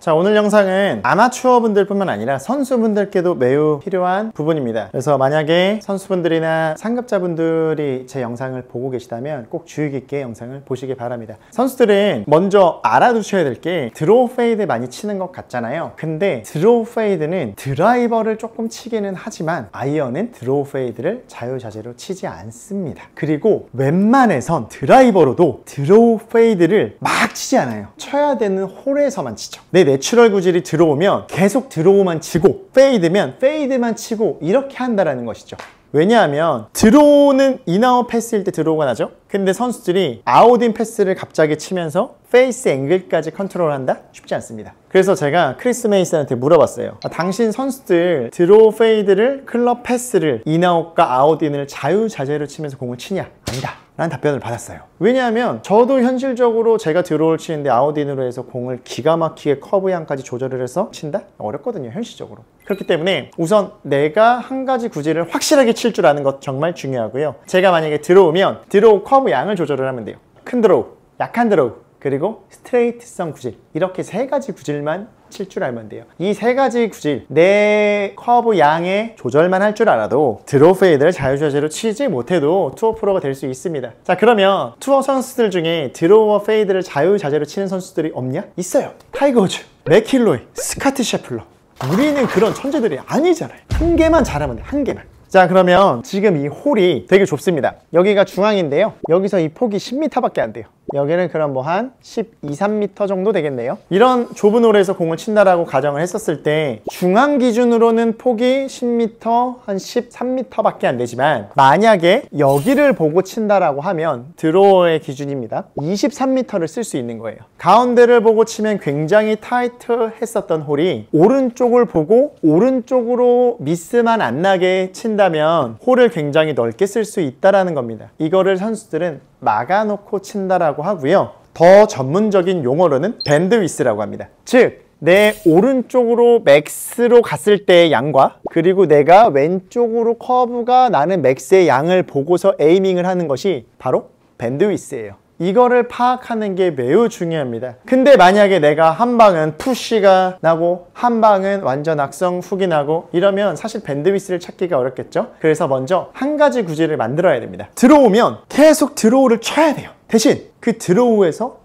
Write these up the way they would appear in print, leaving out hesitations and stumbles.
자, 오늘 영상은 아마추어 분들뿐만 아니라 선수분들께도 매우 필요한 부분입니다. 그래서 만약에 선수분들이나 상급자분들이 제 영상을 보고 계시다면 꼭 주의 깊게 영상을 보시기 바랍니다. 선수들은 먼저 알아두셔야 될 게 드로우 페이드 많이 치는 것 같잖아요. 근데 드로우 페이드는 드라이버를 조금 치기는 하지만 아이언은 드로우 페이드를 자유자재로 치지 않습니다. 그리고 웬만해선 드라이버로도 드로우 페이드를 막 치지 않아요. 쳐야 되는 홀에서만 치죠. 내 내추럴 구질이 들어오면 계속 드로우만 치고 페이드면 페이드만 치고 이렇게 한다는 것이죠. 왜냐하면 드로우는 인아웃 패스일 때 드로우가 나죠. 근데 선수들이 아웃인 패스를 갑자기 치면서 페이스 앵글까지 컨트롤한다? 쉽지 않습니다. 그래서 제가 크리스 메이슨한테 물어봤어요. 당신 선수들 드로우 페이드를 클럽 패스를 인아웃과 아웃인을 자유자재로 치면서 공을 치냐? 아니다 라는 답변을 받았어요. 왜냐하면 저도 현실적으로 제가 드로우를 치는데 아웃인으로 해서 공을 기가 막히게 커브 양까지 조절을 해서 친다? 어렵거든요, 현실적으로. 그렇기 때문에 우선 내가 한 가지 구질을 확실하게 칠 줄 아는 것 정말 중요하고요. 제가 만약에 드로우면 드로우 커브 양을 조절을 하면 돼요. 큰 드로우, 약한 드로우, 그리고 스트레이트성 구질, 이렇게 세 가지 구질만 칠 줄 알면 돼요. 이 세 가지 구질, 내 커브 양의 조절만 할 줄 알아도 드로우 페이드를 자유자재로 치지 못해도 투어 프로가 될 수 있습니다. 자, 그러면 투어 선수들 중에 드로우와 페이드를 자유자재로 치는 선수들이 없냐? 있어요. 타이거 우즈, 맥킬로이, 스카트 셰플러. 우리는 그런 천재들이 아니잖아요. 한 개만 잘하면 돼, 한 개만. 자, 그러면 지금 이 홀이 되게 좁습니다. 여기가 중앙인데요, 여기서 이 폭이 10m밖에 안 돼요. 여기는 그럼 뭐 한 12, 3m 정도 되겠네요. 이런 좁은 홀에서 공을 친다라고 가정을 했었을 때 중앙 기준으로는 폭이 10m, 한 13m밖에 안 되지만 만약에 여기를 보고 친다라고 하면 드로어의 기준입니다. 23m를 쓸 수 있는 거예요. 가운데를 보고 치면 굉장히 타이트했었던 홀이 오른쪽을 보고 오른쪽으로 미스만 안 나게 친다면 홀을 굉장히 넓게 쓸 수 있다는 겁니다. 이거를 선수들은 막아놓고 친다라고 하고요. 더 전문적인 용어로는 밴드위스라고 합니다. 즉, 내 오른쪽으로 맥스로 갔을 때의 양과 그리고 내가 왼쪽으로 커브가 나는 맥스의 양을 보고서 에이밍을 하는 것이 바로 밴드위스예요. 이거를 파악하는 게 매우 중요합니다. 근데 만약에 내가 한 방은 푸시가 나고 한 방은 완전 악성 훅이 나고 이러면 사실 밴드위스를 찾기가 어렵겠죠. 그래서 먼저 한 가지 구질을 만들어야 됩니다. 들어오면 계속 드로우를 쳐야 돼요. 대신 그 드로우에서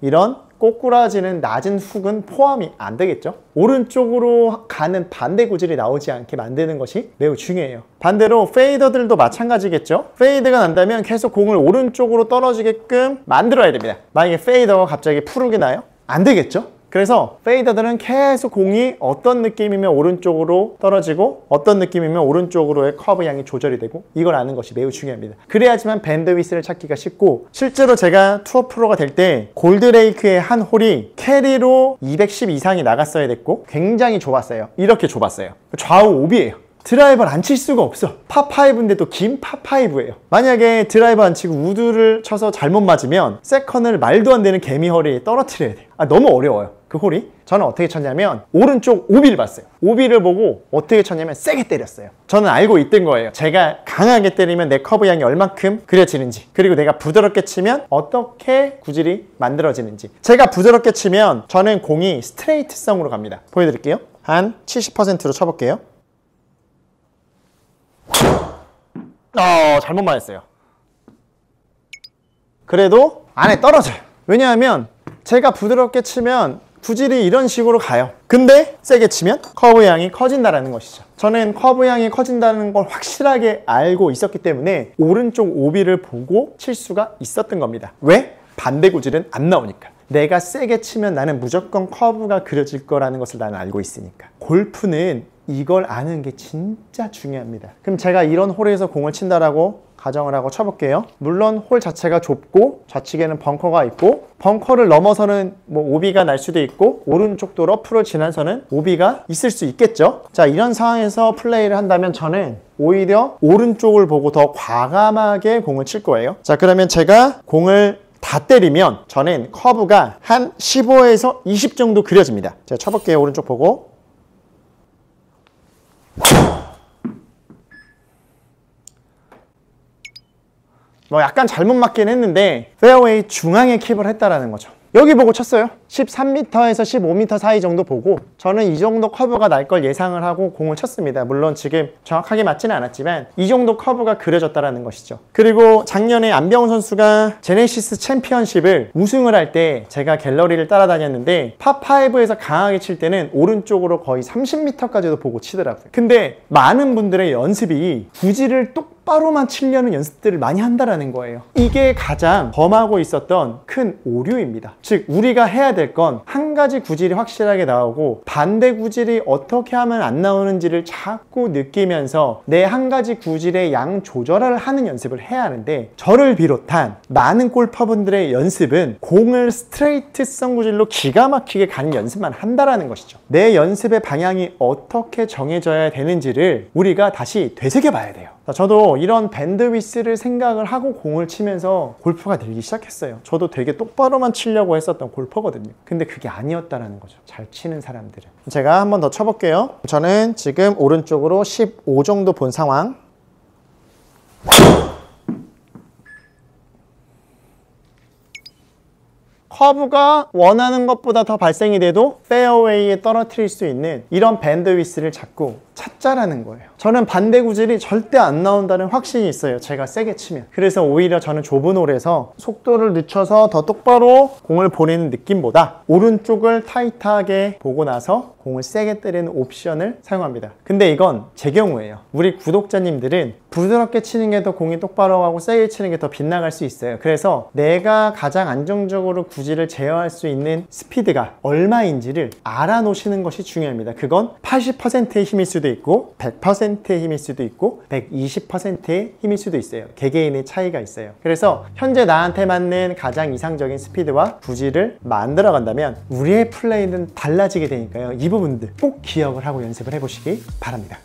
이런 꼬꾸라지는 낮은 훅은 포함이 안 되겠죠. 오른쪽으로 가는 반대 구질이 나오지 않게 만드는 것이 매우 중요해요. 반대로 페이더들도 마찬가지겠죠. 페이드가 난다면 계속 공을 오른쪽으로 떨어지게끔 만들어야 됩니다. 만약에 페이더가 갑자기 푸르게 나요? 안 되겠죠. 그래서 페이더들은 계속 공이 어떤 느낌이면 오른쪽으로 떨어지고 어떤 느낌이면 오른쪽으로의 커브 양이 조절이 되고 이걸 아는 것이 매우 중요합니다. 그래야지만 밴드위스를 찾기가 쉽고, 실제로 제가 투어 프로가 될 때 골드레이크의 한 홀이 캐리로 210 이상이 나갔어야 됐고 굉장히 좁았어요. 이렇게 좁았어요. 좌우 오비예요. 드라이버를 안 칠 수가 없어. 파5인데도 긴 파5예요. 만약에 드라이버 안 치고 우드를 쳐서 잘못 맞으면 세컨을 말도 안 되는 개미허리에 떨어뜨려야 돼요. 너무 어려워요, 그 홀이. 저는 어떻게 쳤냐면 오른쪽 오비를 봤어요. 오비를 보고 어떻게 쳤냐면 세게 때렸어요. 저는 알고 있던 거예요. 제가 강하게 때리면 내 커브 양이 얼만큼 그려지는지, 그리고 내가 부드럽게 치면 어떻게 구질이 만들어지는지. 제가 부드럽게 치면 저는 공이 스트레이트성으로 갑니다. 보여드릴게요. 한 70%로 쳐볼게요. 잘못 맞았어요. 그래도 안에 떨어져요. 왜냐하면 제가 부드럽게 치면 구질이 이런 식으로 가요. 근데 세게 치면 커브 양이 커진다는 것이죠. 저는 커브 양이 커진다는 걸 확실하게 알고 있었기 때문에 오른쪽 오비를 보고 칠 수가 있었던 겁니다. 왜? 반대 구질은 안 나오니까. 내가 세게 치면 나는 무조건 커브가 그려질 거라는 것을 나는 알고 있으니까. 골프는 이걸 아는 게 진짜 중요합니다. 그럼 제가 이런 홀에서 공을 친다라고 가정을 하고 쳐볼게요. 물론 홀 자체가 좁고 좌측에는 벙커가 있고, 벙커를 넘어서는 뭐 오비가 날 수도 있고 오른쪽도 러프를 지나서는 오비가 있을 수 있겠죠. 자, 이런 상황에서 플레이를 한다면 저는 오히려 오른쪽을 보고 더 과감하게 공을 칠 거예요. 자, 그러면 제가 공을 다 때리면 저는 커브가 한 15에서 20 정도 그려집니다. 제가 쳐볼게요. 오른쪽 보고. 뭐 약간 잘못 맞긴 했는데 페어웨이 중앙에 킵을 했다라는 거죠. 여기 보고 쳤어요. 13m에서 15m 사이 정도 보고 저는 이 정도 커브가 날 걸 예상을 하고 공을 쳤습니다. 물론 지금 정확하게 맞지는 않았지만 이 정도 커브가 그려졌다는 것이죠. 그리고 작년에 안병훈 선수가 제네시스 챔피언십을 우승을 할 때 제가 갤러리를 따라다녔는데 파5에서 강하게 칠 때는 오른쪽으로 거의 30m까지도 보고 치더라고요. 근데 많은 분들의 연습이 구질을 똑바로만 치려는 연습들을 많이 한다는 거예요. 이게 가장 범하고 있었던 큰 오류입니다. 즉 우리가 해야 될 건 한 가지 구질이 확실하게 나오고 반대 구질이 어떻게 하면 안 나오는지를 자꾸 느끼면서 내 한 가지 구질의 양 조절을 하는 연습을 해야 하는데, 저를 비롯한 많은 골퍼분들의 연습은 공을 스트레이트성 구질로 기가 막히게 가는 연습만 한다는 것이죠. 내 연습의 방향이 어떻게 정해져야 되는지를 우리가 다시 되새겨 봐야 돼요. 저도 이런 밴드위스를 생각을 하고 공을 치면서 골프가 늘기 시작했어요. 저도 되게 똑바로만 치려고 했었던 골퍼거든요. 근데 그게 아니었다는 거죠. 잘 치는 사람들은. 제가 한 번 더 쳐볼게요. 저는 지금 오른쪽으로 15 정도 본 상황. 커브가 원하는 것보다 더 발생이 돼도 페어웨이에 떨어뜨릴 수 있는 이런 밴드위스를 자꾸 찾자라는 거예요. 저는 반대 구질이 절대 안 나온다는 확신이 있어요. 제가 세게 치면. 그래서 오히려 저는 좁은 홀에서 속도를 늦춰서 더 똑바로 공을 보내는 느낌보다 오른쪽을 타이트하게 보고 나서 공을 세게 때리는 옵션을 사용합니다. 근데 이건 제 경우예요. 우리 구독자님들은 부드럽게 치는 게 더 공이 똑바로 가고 세게 치는 게 더 빗나갈 수 있어요. 그래서 내가 가장 안정적으로 구질을 제어할 수 있는 스피드가 얼마인지를 알아놓으시는 것이 중요합니다. 그건 80%의 힘일 수도 있고 100%의 힘일 수도 있고 120%의 힘일 수도 있어요. 개개인의 차이가 있어요. 그래서 현재 나한테 맞는 가장 이상적인 스피드와 구질을 만들어 간다면 우리의 플레이는 달라지게 되니까요. 이 부분들 꼭 기억을 하고 연습을 해보시기 바랍니다.